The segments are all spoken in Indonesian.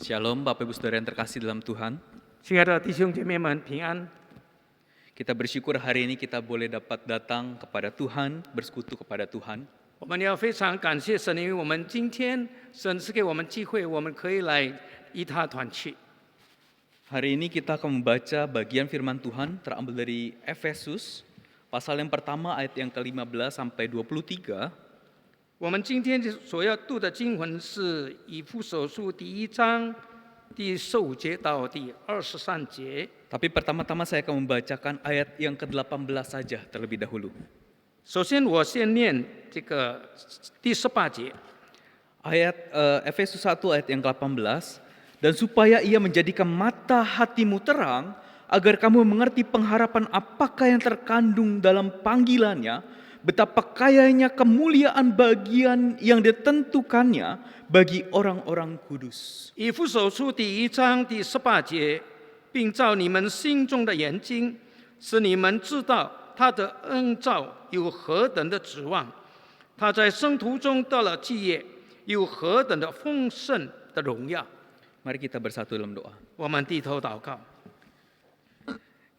Shalom Bapak Ibu Saudara yang terkasih dalam Tuhan. 亲爱的弟兄姐妹们，平安！ Kita bersyukur hari ini kita boleh dapat datang kepada Tuhan, bersekutu kepada Tuhan. 我们要非常感谢神，因为我们今天神赐给我们机会，我们可以来与他团契。 Hari ini kita akan membaca bagian firman Tuhan terambil dari Efesus, pasal yang pertama ayat yang ke-15 sampai 23. 我们今天所要读的经文是以弗所书第1章第15节到第23节。 Tapi pertama-tama saya akan membacakan ayat yang ke-18 saja terlebih dahulu. 首先，我先念这个第18节。 Ayat Efesus 1 ayat yang ke-18. Dan supaya ia menjadikan mata hatimu terang, agar kamu mengerti pengharapan apakah yang terkandung dalam panggilannya, betapa kayanya kemuliaan bagian yang ditentukannya bagi orang-orang kudus. 以弗所书第1章第18节，并照你们心中的眼睛，使你们知道他的恩召有何等的指望，他在圣徒中得了基业，有何等的丰盛的荣耀。 Mari kita bersatu dalam doa. 我们低头祷告，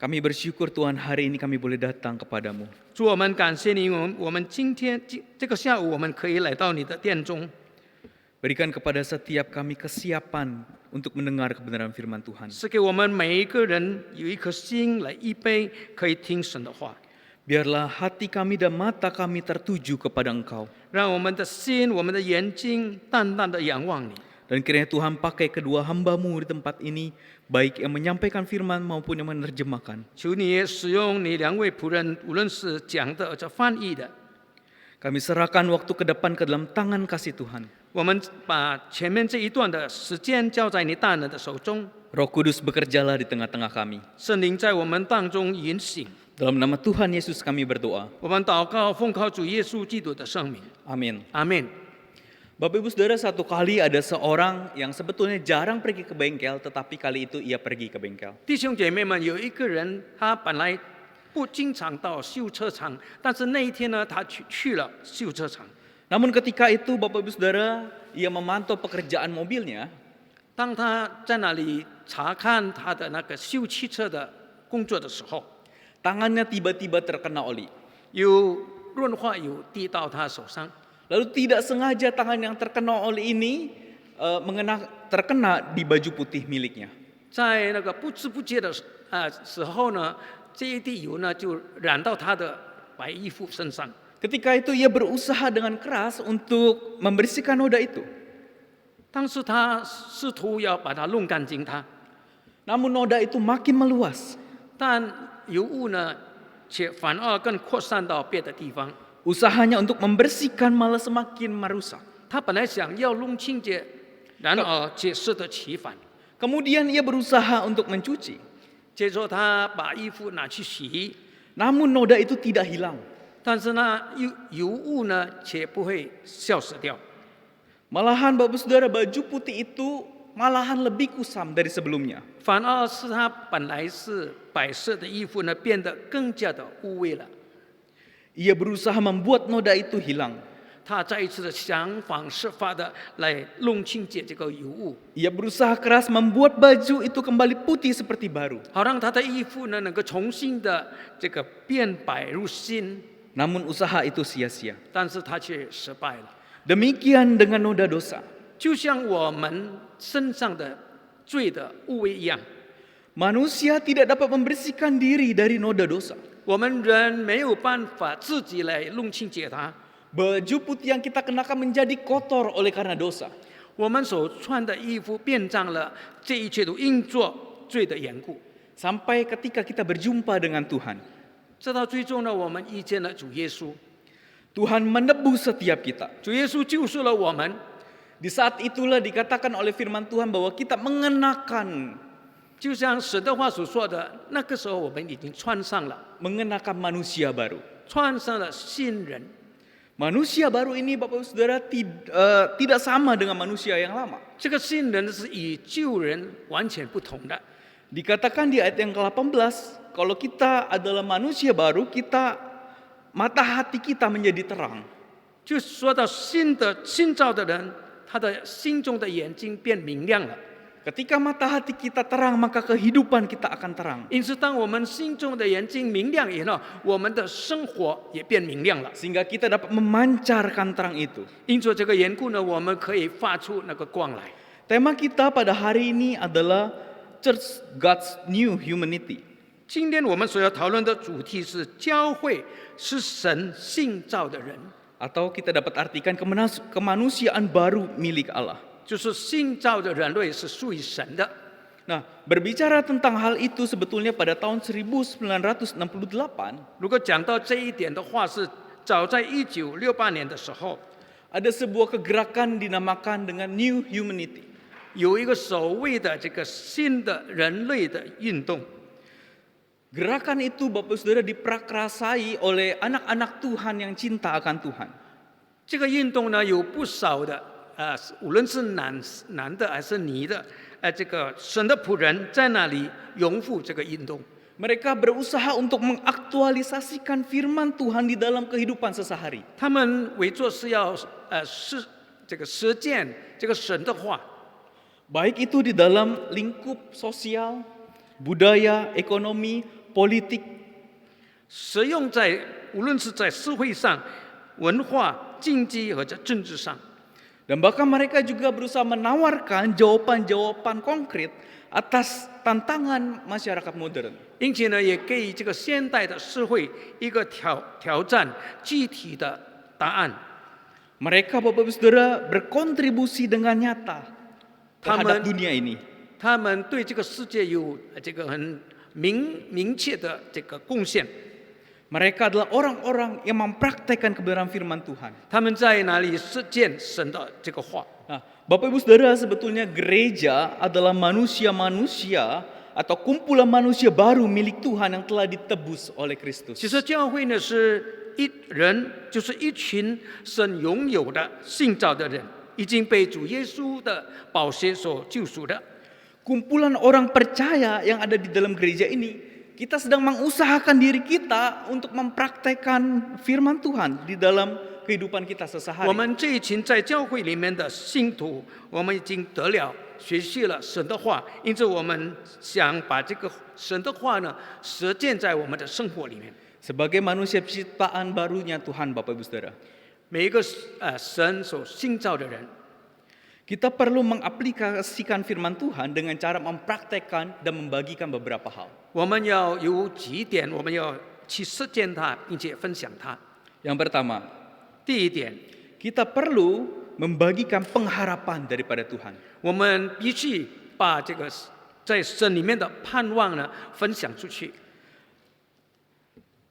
Kami bersyukur Tuhan hari ini kami boleh datang kepadamu. 主，我们感谢你，我们今天这个下午，我们可以来到你的殿中， Berikan kepada setiap kami kesiapan untuk mendengar kebenaran firman Tuhan. 是给我们每一个人有一颗心来预备，可以听神的话， Biarlah hati kami dan mata kami tertuju kepada Engkau. 让我们的心、我们的眼睛淡淡的仰望你。 Dan kiranya Tuhan pakai kedua hamba-Mu di tempat ini, baik yang menyampaikan firman maupun yang menerjemahkan. 求你也使用你两位仆人，无论是讲的或者翻译的， Kami serahkan waktu ke depan ke dalam tangan kasih Tuhan. 我们把前面这一段的时间交在你大能的手中， Roh Kudus bekerjalah di tengah-tengah kami. 圣灵在我们当中运行。 Dalam nama Tuhan Yesus kami berdoa. 我们祷告，奉靠主耶稣基督的圣名， Amin. 阿门。 Bapak Ibu Saudara, satu kali ada seorang yang sebetulnya jarang pergi ke bengkel, tetapi kali itu ia pergi ke bengkel. 弟兄姐妹们，有一个人，他本来不经常到修车厂，但是那一天呢，他去了修车厂。 Namun ketika itu Bapak Ibu Saudara, ia memantau pekerjaan mobilnya. 当他在那里查看他的那个修汽车的工作的时候， Tangannya tiba-tiba terkena oli. 有润滑油滴到他手上。 Lalu tidak sengaja tangan yang terkena oli ini terkena di baju putih miliknya. 在那个不知不觉的时候呢，这一滴油呢就染到他的白衣服身上。 Ketika itu ia berusaha dengan keras untuk membersihkan noda itu. 当时他试图要把它弄干净它， Namun noda itu makin meluas. 但油污呢却反而更扩散到别的地方。 Usahanya untuk membersihkan malah semakin merusak. 他本来想要弄清洁，然而却适得其反。 Kemudian ia berusaha untuk mencuci. 接着他把衣服拿去洗， Namun noda itu tidak hilang. 但是呢油污呢却不会消失掉。 Malahan Bapak Saudara, baju putih itu malahan lebih kusam dari sebelumnya. 反而是他本来是白色的衣服呢，变得更加的污秽了。 Ia berusaha membuat noda itu hilang. 他再一次的想方设法的来弄清洁这个油污， Ia berusaha keras membuat baju itu kembali putih seperti baru. 好让他的衣服呢能够重新的这个变白如新。 Namun usaha itu sia-sia. 但是他却失败了， Demikian dengan noda dosa. 就像我们身上的罪的污秽一样。 Manusia tidak dapat membersihkan diri dari noda dosa. 我们人没有办法自己来弄清洁它， Baju putih yang kita kenakan menjadi kotor oleh karena dosa. 我们所穿的衣服变脏了，这一切都因做罪的缘故。 Sampai ketika kita berjumpa dengan Tuhan. 直到最终呢，我们遇见了主耶稣， Tuhan menebus setiap kita. 主耶稣救赎了我们。 Di saat itulah dikatakan oleh firman Tuhan bahwa kita mengenakan 就像神的话所说的，那个时候我们已经穿上了， mengenakan manusia baru. 穿上了新人。 Manusia baru ini Bapak Ibu Saudara tidak sama dengan manusia yang lama. 这个新人是与旧人完全不同的。 Dikatakan di ayat yang ke-18, kalau kita adalah manusia baru, mata hati kita menjadi terang. 就说到新造的人，他的心中的眼睛变明亮了。Ketika mata hati kita terang, maka kehidupan kita akan terang. 因此，当我们心中的眼睛明亮以后，我们的生活也变明亮了。 Sehingga kita dapat memancarkan terang itu. 因着这个缘故呢，我们可以发出那个光来。 Tema kita pada hari ini adalah Church God's New Humanity. 今天我们所要讨论的主题是教会是神新造的人， Atau kita dapat artikan kemanusiaan baru milik Allah. 就是新造的人类是属于神的。 Nah, berbicara tentang hal itu sebetulnya pada tahun 1968, 如果讲到这一点的话，是早在1968年的时候， ada sebuah kegerakan dinamakan dengan New Humanity. 有一个所谓的这个新的人类的运动。 Gerakan itu Bapak Saudara diprakrasai oleh anak-anak Tuhan yang cinta akan Tuhan. 这个运动呢，有不少的无论是男的还是女的，这个神的仆人在那里拥护这个运动。 Mereka berusaha untuk mengaktualisasikan firman Tuhan di dalam kehidupan sehari-hari. 他们为做是要实践这个神的话， Baik itu di dalam lingkup sosial, budaya, ekonomi, politik, 使用在无论是在社会上、文化、经济或者政治上。 dan bahkan mereka juga berusaha menawarkan jawaban-jawaban konkret atas tantangan masyarakat modern. 并且呢，也给这个现代的社会一个挑战具体的答案。 Mereka Bapak Ibu Saudara berkontribusi dengan nyata terhadap dunia ini. 他们对这个世界有这个很明确的这个贡献。 Mereka adalah orang-orang yang mempraktekkan kebenaran firman Tuhan. 他们在哪里实践神的这个话？ Nah, Bapak Ibu Saudara, sebetulnya gereja adalah manusia-manusia atau kumpulan manusia baru milik Tuhan yang telah ditebus oleh Kristus. 其实教会呢是就是一群神拥有的信造的人，已经被主耶稣的宝血所救赎的。 Kumpulan orang percaya yang ada di dalam gereja ini, kita sedang mengusahakan diri kita untuk mempraktekkan firman Tuhan di dalam kehidupan kita 我 sehari-hari. 们这一群在教会里面的信徒，我们已经得了学习了神的话，因此我们想把这个神的话呢实践在我们的生活里面。 Sebagai manusia ciptaan barunya Tuhan, Bapak Ibu Saudara, 每一个神所新造的人， kita perlu mengaplikasikan firman Tuhan dengan cara mempraktekkan dan membagikan beberapa hal. 我们要有几点，我们要去实践它，并且分享它。 Yang pertama, 第一点， kita perlu membagikan pengharapan daripada Tuhan. 我们必须把这个在神里面的盼望呢分享出去。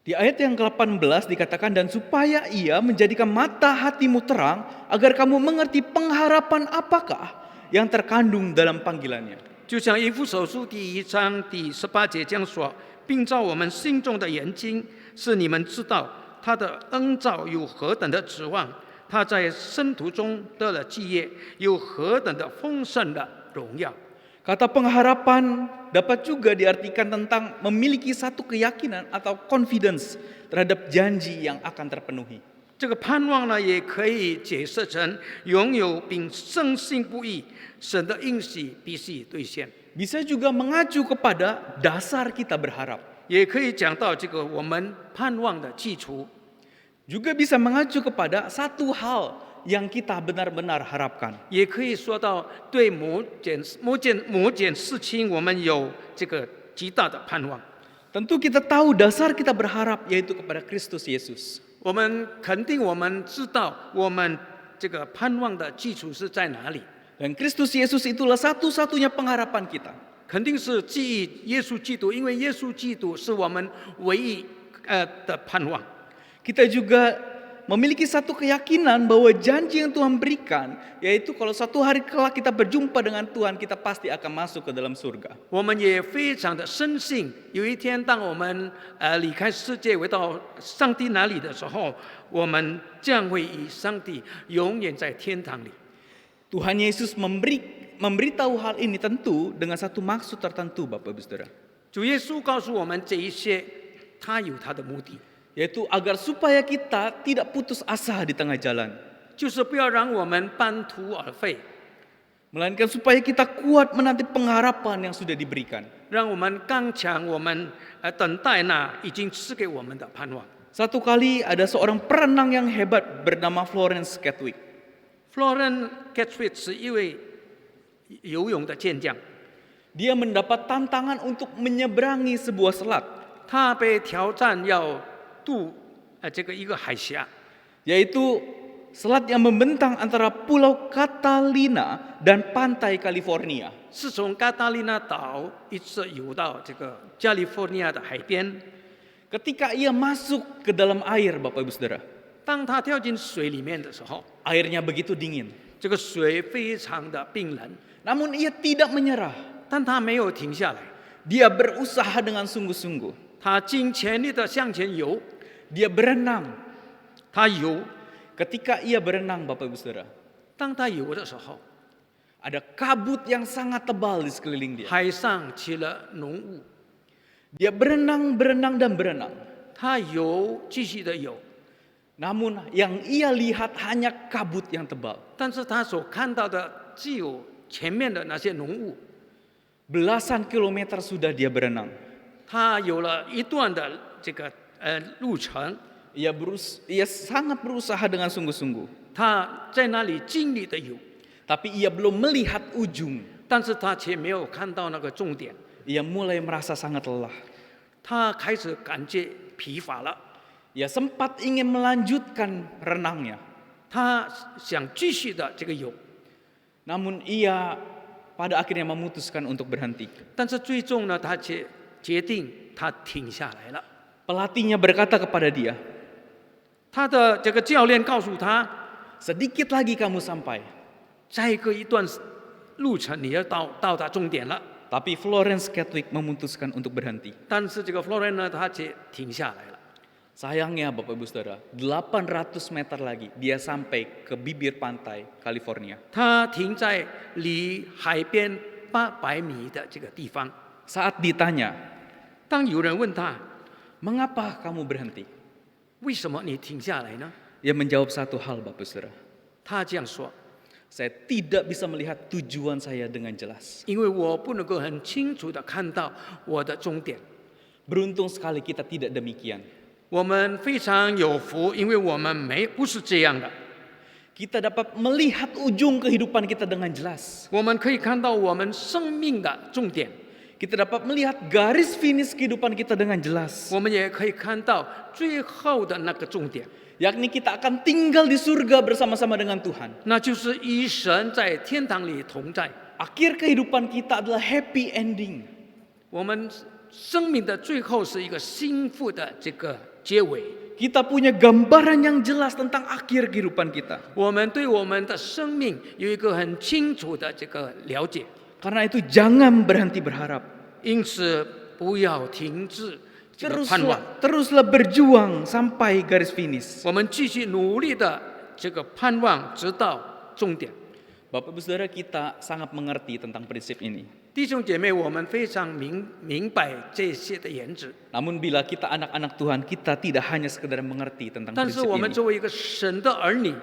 Di ayat yang ke-18 dikatakan, dan supaya ia menjadikan mata hatimu terang, agar kamu mengerti pengharapan apakah yang terkandung dalam panggilannya. 就像以弗所书第1章第18节这样说，并照我们心中的眼睛，使你们知道他的恩召有何等的指望，他在圣徒中得了基业，有何等的丰盛的荣耀。 Kata pengharapan dapat juga diartikan tentang memiliki satu keyakinan atau confidence terhadap janji yang akan terpenuhi. 这个盼望呢，也可以解释成拥有并深信不疑，神的应许必须兑现。 Bisa juga mengacu kepada dasar kita berharap. 也可以讲到这个我们盼望的基础， Juga bisa mengacu kepada satu hal yang kita benar-benar harapkan. 也可以说到对某件事情，我们有这个极大的盼望。 Tentu kita tahu dasar kita berharap yaitu kepada Kristus Yesus. 我们肯定，我们知道我们这个盼望的基础是在哪里， Dan Kristus Yesus itulah satu-satunya pengharapan kita. 肯定是基于耶稣基督，因为耶稣基督是我们唯一的盼望。 Kita juga memiliki satu keyakinan bahwa janji yang Tuhan berikan, yaitu kalau satu hari kelak kita berjumpa dengan Tuhan, kita pasti akan masuk ke dalam surga. 我们也非常的深信，有一天当我们离开世界回到上帝那里的时候，我们将会与上帝永远在天堂里。 Tuhan Yesus memberitahu hal ini tentu dengan satu maksud tertentu, Bapak Ibu Saudara, 主耶稣告诉我们这一些，他有他的目的， yaitu agar supaya kita tidak putus asa di tengah jalan. 就是不要让我们半途而废。melainkan supaya kita kuat menanti pengharapan yang sudah diberikan. 让我们刚强我们等待那已经赐给我们的盼望。 Satu kali ada seorang perenang yang hebat bernama Florence Gatwick. Florence Gatwick 是一位游泳的健将， Dia mendapat tantangan untuk menyeberangi sebuah selat, 他被挑战要渡一个海峡， yaitu selat yang membentang antara Pulau Catalina dan pantai California. 是从加达利纳岛一直游到这个加利福尼亚的海边。 Ketika ia masuk ke dalam air, Bapak Ibu Saudara, 当他跳进水里面的时候， airnya begitu dingin. 这个水非常的冰冷， Namun ia tidak menyerah. 但他没有停下来， Dia berusaha dengan sungguh-sungguh. 他尽全力的向前游， Dia berenang. 他游。 Ketika ia berenang, Bapak Ibu Saudara, 当他游的时候， ada kabut yang sangat tebal di sekeliling dia. 海上起了浓雾， Dia berenang, berenang, dan berenang. 他游，继续的游， Namun yang ia lihat hanya kabut yang tebal. 但是他所看到的只有前面的那些浓雾。 Belasan kilometer sudah dia berenang. 他有了一段的这个路程， Ia sangat berusaha dengan sungguh-sungguh. 他在那里尽力的游， Tapi ia belum melihat ujung. 但是他却没有看到那个终点， Ia mulai merasa sangat lelah. 他开始感觉疲乏了， Ia sempat ingin melanjutkan renangnya. 他想继续的这个游， Namun ia pada akhirnya memutuskan untuk berhenti. 但是最终呢，他却决定他停下来了。 Pelatihnya berkata kepada dia, 他的这个教练告诉他， sedikit lagi kamu sampai. 再隔一段路程你要到达终点了。 Tapi Florence Gatwick memutuskan untuk berhenti. 但是这个 Florence 呢，他却停下来了。 Sayangnya Bapak Ibu Saudara, 800 meter lagi dia sampai ke bibir pantai California. 他停在离海边800米的这个地方。 Saat ditanya, 当有人问他， mengapa kamu berhenti? 为什么你停下来呢？ Ia menjawab satu hal Bapak Saudara. 他这样说， Saya tidak bisa melihat tujuan saya dengan jelas. 因为我不能够很清楚的看到我的终点。 Beruntung sekali kita tidak demikian. 我们非常有福，因为我们不是这样的。 Kita dapat melihat ujung kehidupan kita dengan jelas. 我们可以看到我们生命的重点， Kita dapat melihat garis finish kehidupan kita dengan jelas. 我们也可以看到最后的那个重点， Yakni kita akan tinggal di surga bersama-sama dengan Tuhan. 那就是与神在天堂里同在。 Akhir kehidupan kita adalah happy ending. 我们生命的最后是一个幸福的这个结尾。 Kita punya gambaran yang jelas tentang akhir kehidupan kita. 我们对我们的生命有一个很清楚的这个了解， Karena itu jangan berhenti berharap. 因此不要停止这个盼望。 Teruslah berjuang sampai garis finish. 我们继续努力的这个盼望，直到终点。 Bapak Ibu Saudara, kita sangat mengerti tentang prinsip ini. 弟兄姐妹，我们非常明白这些的原则， Namun bila kita anak-anak Tuhan, kita tidak hanya sekedar mengerti tentang 但是 prinsip 我们 ini. 作为一个神的儿女，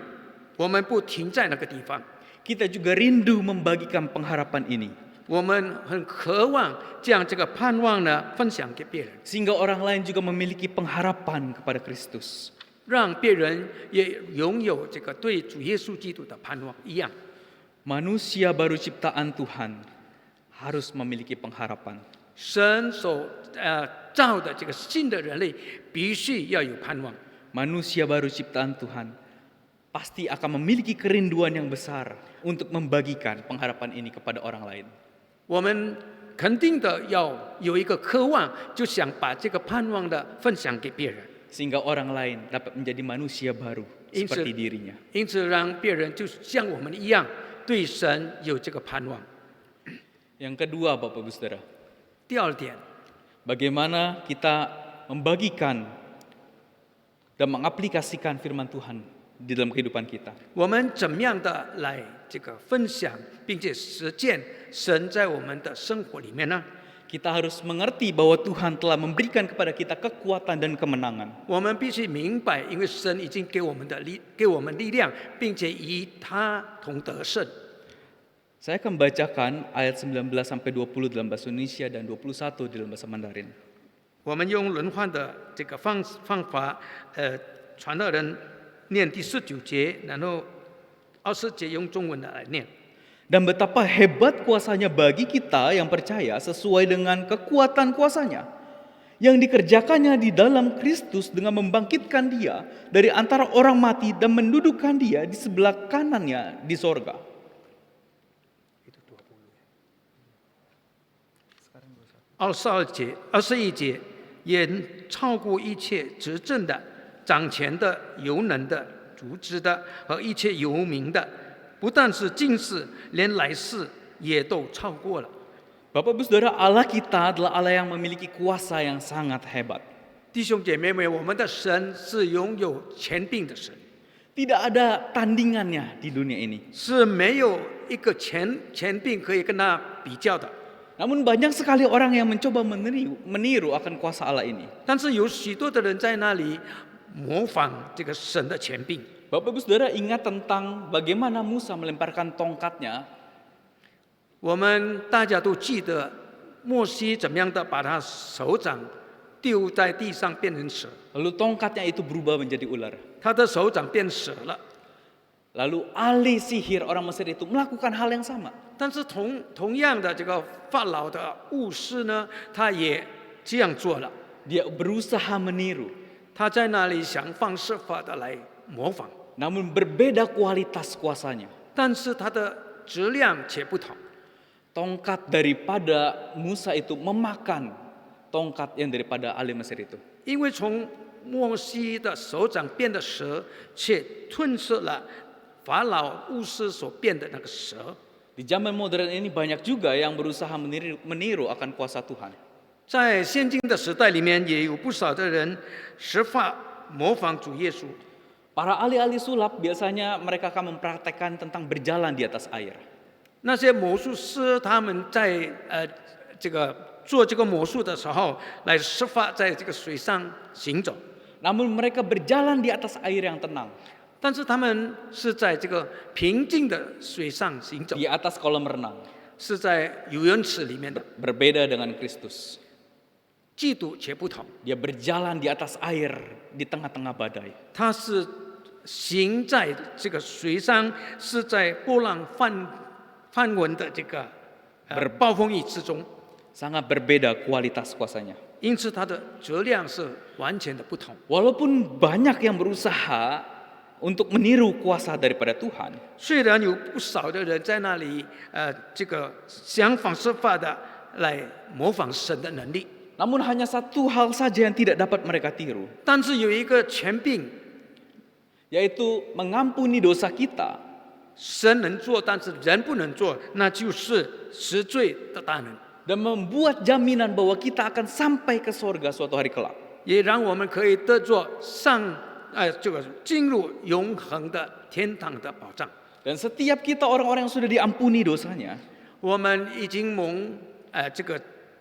我们不停在那个地方， Kita juga rindu membagikan pengharapan ini. 我们很渴望将这个盼望呢分享给别人， Sehingga orang lain juga memiliki pengharapan kepada Kristus. 让别人也拥有这个对主耶稣基督的盼望一样。 Manusia baru ciptaan Tuhan harus memiliki pengharapan. 神所造的这个新的人类必须要有盼望。 Manusia baru ciptaan Tuhan pasti akan memiliki kerinduan yang besar untuk membagikan pengharapan ini kepada orang lain. 我们肯定的要有一个渴望，就想把这个盼望的分享给别人， Sehingga orang lain dapat menjadi manusia baru seperti dirinya. 因此让别人就像我们一样，对神有这个盼望。 Yang kedua, Bapak Ibu Saudara, 第二点， bagaimana kita membagikan dan mengaplikasikan firman Tuhan di dalam kehidupan kita. 我们怎么样的来这个分享，并且实践神在我们的生活里面呢？ Kita harus mengerti bahwa Tuhan telah memberikan kepada kita kekuatan dan kemenangan. 我们必须明白，因为神已经给我们力量，并且与他同得胜。Saya akan bacakan ayat 19 sampai 20 dalam bahasa Indonesia dan 21 dalam bahasa Mandarin. 我们用轮换的这个方法，传道人念第19节，然后20节用中文的来念。 Dan betapa hebat kuasanya bagi kita yang percaya sesuai dengan kekuatan kuasanya yang dikerjakannya di dalam Kristus dengan membangkitkan dia dari antara orang mati dan mendudukkan dia di sebelah kanannya di sorga. 21节，也超过一切执政的、掌权的、有能的、主治的和一切有名的，不但是今世，连来世也都超过了。 Bapak Ibu Saudara, Allah kita adalah Allah yang memiliki kuasa yang sangat hebat. 弟兄姐妹们，我们的神是拥有权柄的神， Tidak ada tandingannya di dunia ini. 是没有一个权柄可以跟他比较的。 Namun banyak sekali orang yang mencoba meniru akan kuasa Allah ini. 但是有许多的人在那里模仿这个神的权柄。 Bapak Ibu Saudara ingat tentang bagaimana Musa melemparkan tongkatnya. 我们大家都记得摩西怎么样的把他手掌丢在地上变成蛇， Lalu tongkatnya itu berubah menjadi ular. 他的手掌变蛇了。 Lalu ahli sihir orang Mesir itu melakukan hal yang sama. 但是同样的，这个法老的巫师呢，他也这样做了。 Dia berusaha meniru. 他在那里想方设法的来模仿， Namun berbeda kualitas kuasanya. 但是它的质量却不同。 Tongkat daripada Musa itu memakan tongkat yang daripada ahli Mesir itu. 因为从摩西的手掌变的蛇，却吞噬了法老巫师所变的那个蛇。 Di zaman modern ini banyak juga yang berusaha meniru akan kuasa Tuhan. 在现今的时代里面，也有不少的人设法模仿主耶稣。 Para ahli-ahli sulap biasanya mereka akan mempraktekkan tentang berjalan di atas air. 那些魔术师他们在这个做这个魔术的时候，来设法在这个水上行走。 Namun mereka berjalan di atas air yang tenang, 但是他们是在这个平静的水上行走， di atas kolam renang. 是在游泳池里面的， Berbeda dengan Kristus. 季度且不同。 Dia berjalan di atas air di tengah-tengah badai. 它是行在这个水上，是在波浪翻滚的这个暴风雨之中， Sangat berbeda kualitas kuasanya. 因此它的质量是完全的不同。 Walaupun banyak yang berusaha untuk meniru kuasa daripada Tuhan, 虽然有不少的人在那里这个想方设法的来模仿神的能力， namun hanya satu hal saja yang tidak dapat mereka tiru, 但是有一个权柄， yaitu mengampuni dosa kita 神能做，但是人不能做，那就是实罪的大能， dan membuat jaminan bahwa kita akan sampai ke sorga suatu hari kelak. 也让我们可以得着这个进入永恒的天堂的保障。 Dan setiap kita orang-orang yang sudah diampuni dosanya, 我们已经蒙这个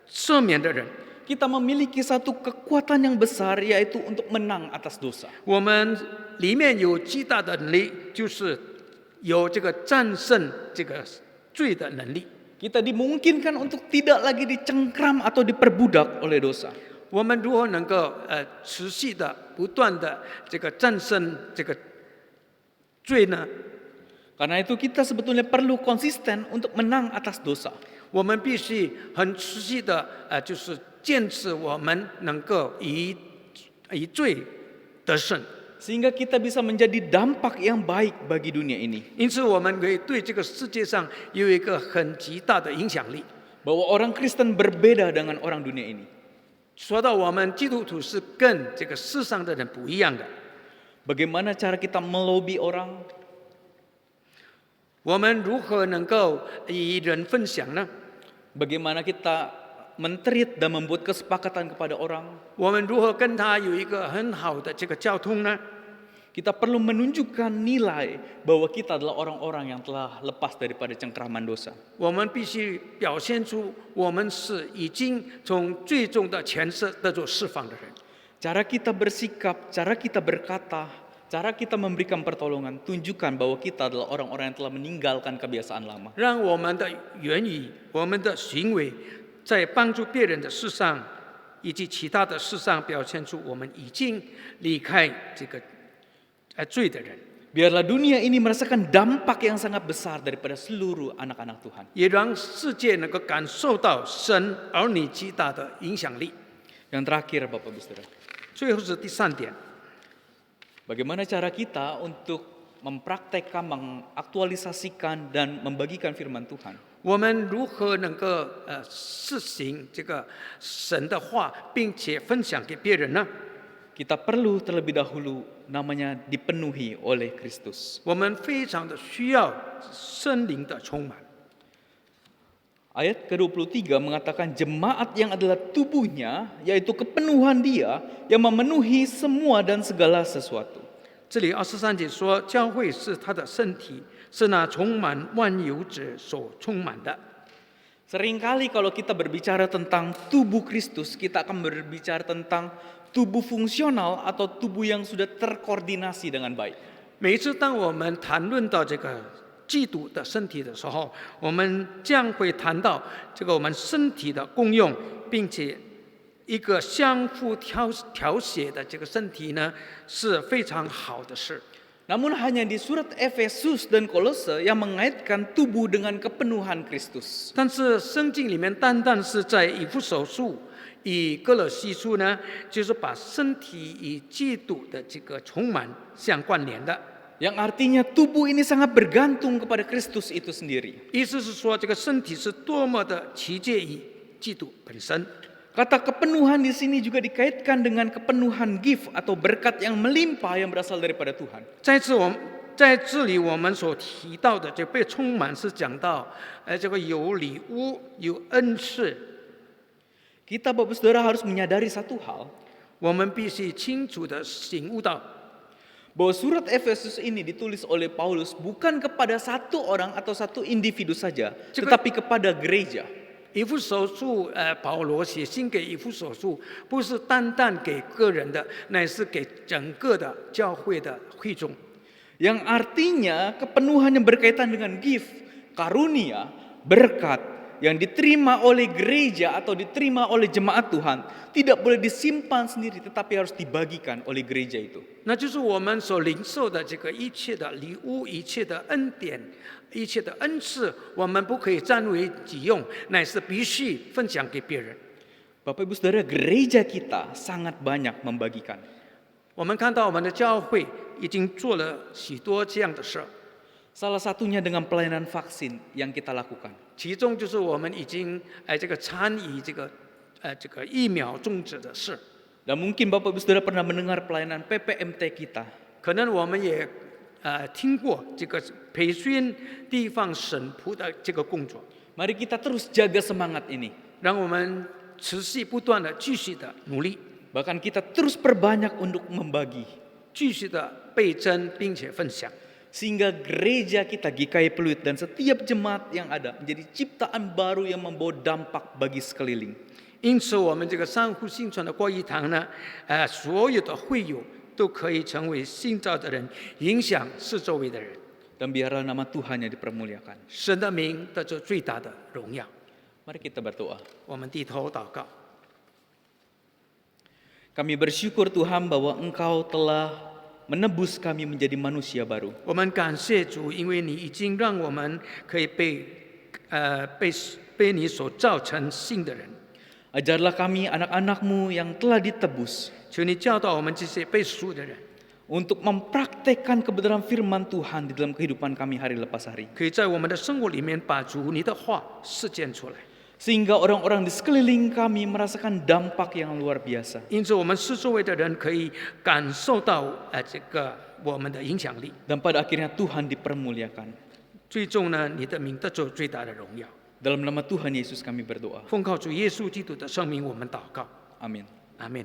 赦免的人， kita memiliki satu kekuatan yang besar, yaitu untuk menang atas dosa. 我们里面有极大的能力，就是有这个战胜这个罪的能力。 Kita dimungkinkan untuk tidak lagi dicengkram atau diperbudak oleh dosa. 我们如何能够持续的、不断的这个战胜这个罪呢？ Karena itu kita sebetulnya perlu konsisten untuk menang atas dosa. 我们必须很持续的就是坚持我们能够以罪得胜。 Sehingga kita bisa menjadi dampak yang baik bagi dunia ini. 因此，我们可以对这个世界上有一个很极大的影响力。 Bahwa orang Kristen berbeda dengan orang dunia ini. 说到我们基督徒是跟这个世上的人不一样的， Bagaimana cara kita melobi orang? 我们如何能够与人分享呢？ Bagaimana kita men-treat dan membuat kesepakatan kepada orang? 我们如何跟他有一个很好的这个交通呢？ Kita perlu menunjukkan nilai bahwa kita adalah orang-orang yang telah lepas daripada cengkraman dosa. 我们必须表现出我们是已经从最终的权势得着释放的人。 Cara kita bersikap, cara kita berkata, Cara kita memberikan pertolongan, tunjukkan bahwa kita adalah orang-orang yang telah meninggalkan kebiasaan lama. 让我们的言语、我们的行为，在帮助别人的事上，以及其他的事上，表现出我们已经离开这个罪的人， Biarlah dunia ini merasakan dampak yang sangat besar daripada seluruh anak-anak Tuhan. 也让世界能够感受到神儿女极大的影响力。 Yang terakhir Bapak Ibu Saudara, 最后是第三点， bagaimana cara kita untuk mempraktekkan, mengaktualisasikan dan membagikan firman Tuhan? 我们如何能够实行这个神的话，并且分享给别人呢？ Kita perlu terlebih dahulu namanya dipenuhi oleh Kristus. 我们非常的需要圣灵的充满。 Ayat ke-23 mengatakan jemaat yang adalah tubuhnya, yaitu kepenuhan dia yang memenuhi semua dan segala sesuatu. 这里23节说，教会是他的身体，是那充满万有者所充满的。 Seringkali kalau kita berbicara tentang tubuh Kristus, kita akan berbicara tentang tubuh fungsional atau tubuh yang sudah terkoordinasi dengan baik. 每一次当我们谈论到这个基督的身体的时候，我们将会谈到这个我们身体的功用，并且一个相互调谐的这个身体呢，是非常好的事。 Namun hanya di surat Efesus dan Kolose yang mengaitkan tubuh dengan kepenuhan Kristus. 但是圣经里面单单是在以弗所书、以哥罗西书呢，就是把身体与基督的这个充满相关联的。 Yang artinya tubuh ini sangat bergantung kepada Kristus itu sendiri. 意思是说，这个身体是多么的奇介于基督本身。 Kata kepenuhan di sini juga dikaitkan dengan kepenuhan gift atau berkat yang melimpah yang berasal daripada Tuhan. 在这里我们所提到的这被充满是讲到，这个有礼物、有恩赐， Kita Bapak Saudara harus menyadari satu hal, 我们必须清楚的醒悟到， bahwa surat Efesus ini ditulis oleh Paulus bukan kepada satu orang atau satu individu saja, tetapi kepada gereja. 以弗所书，保罗写信给以弗所书，不是单单给个人的，乃是给整个的教会的会众。 Yang artinya kepenuhan yang berkaitan dengan gift, karunia, berkat yang diterima oleh gereja atau diterima oleh jemaat Tuhan tidak boleh disimpan sendiri tetapi harus dibagikan oleh gereja itu. 那就是我们所领受的这个一切的礼物、一切的恩典、一切的恩赐，我们不可以占为己用，乃是必须分享给别人。 Bapak Ibu Saudara, gereja kita sangat banyak membagikan. 我们看到我们的教会已经做了许多这样的事， Salah satunya dengan pelayanan vaksin yang kita lakukan. 其中就是我们已经这个参与这个疫苗种植的事。 Dan mungkin Bapak Ibu Saudara pernah mendengar pelayanan PPMT kita. 可能我们也听过这个培训地方神仆的这个工作， Mari kita terus jaga semangat ini. 让我们持续不断的继续的努力， Bahkan kita terus perbanyak untuk membagi. 继续的倍增并且分享。 Sehingga gereja kita GKI Pluit dan setiap jemaat yang ada menjadi ciptaan baru yang membawa dampak bagi sekeliling. 因此，我们这个三湖新村的国语堂呢，所有的会友都可以成为新造的人，影响四周围的人， Dan biarlah nama Tuhan yang dipermuliakan. 神的名得着最大的荣耀。 Mari kita berdoa. 我们低头祷告， Kami bersyukur Tuhan bahwa Engkau telah menebus kami menjadi manusia baru. 我们感谢主，因为你已经让我们可以被你所造成新的人。 Ajarlah kami anak-anak-Mu yang telah ditebus 求你教导我们这些被赎的人， untuk mempraktekkan kebenaran firman Tuhan di dalam kehidupan kami hari lepas hari. 可以在我们的生活里面把主你的话实践出来。 Sehingga orang-orang di sekeliling kami merasakan dampak yang luar biasa. 因此，我们四周围的人可以感受到这个我们的影响力。 Dan pada akhirnya Tuhan dipermuliakan. 最终呢，你的名得着最大的荣耀。 Dalam nama Tuhan Yesus kami berdoa. 奉靠主耶稣基督的圣名，我们祷告， Amin. 阿门。